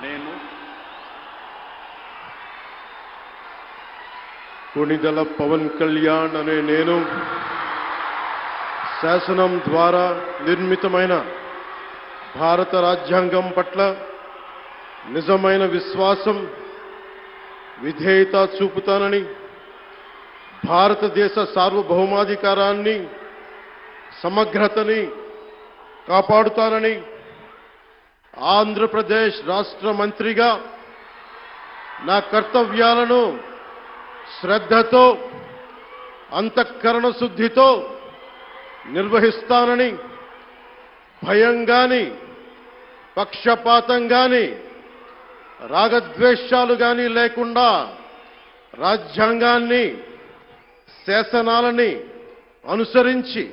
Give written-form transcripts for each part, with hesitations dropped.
నేను కొణిదెల పవన్ కళ్యాణ్ అనే నేను శాసనం ద్వారా నిర్మితమైన భారత రాజ్యాంగం పట్ల నిజమైన విశ్వాసం, విధేయత చూపుతానని, భారతదేశ సార్వభౌమాధికారాన్ని, సమగ్రతని కాపాడుతానని, ఆంధ్రప్రదేశ్ రాష్ట్ర మంత్రిగా నా కర్తవ్యాలను శ్రద్ధతో, అంతఃకరణ శుద్ధితో నిర్వహిస్తానని, భయం గాని, పక్షపాతం గాని, రాగద్వేషాలు గాని లేకుండా రాజ్యాంగాన్ని, శాసనాలని అనుసరించి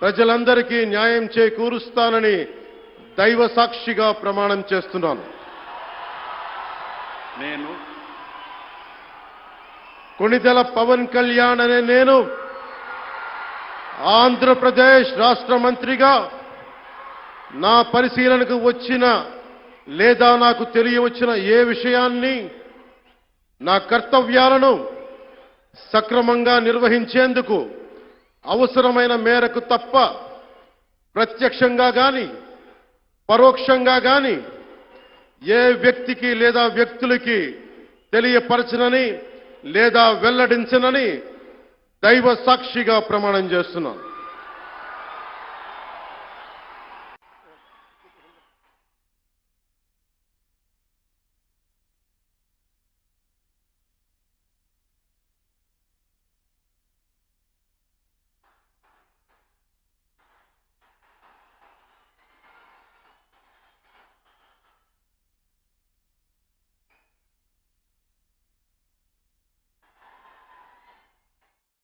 ప్రజలందరికీ న్యాయం చేకూరుస్తానని దైవ సాక్షిగా ప్రమాణం చేస్తున్నాను. నేను కొణిదెల పవన్ కళ్యాణ్ అనే నేను ఆంధ్రప్రదేశ్ రాష్ట్ర మంత్రిగా నా పరిశీలనకు వచ్చిన లేదా నాకు తెలియవచ్చిన ఏ విషయాన్ని, నా కర్తవ్యాలను సక్రమంగా నిర్వహించేందుకు అవసరమైన మేరకు తప్ప ప్రత్యక్షంగా గాని పరోక్షంగా గాని ఏ వ్యక్తికి లేదా వ్యక్తులకి తెలియపరచనని లేదా వెల్లడించనని దైవ సాక్షిగా ప్రమాణం చేస్తున్నాను.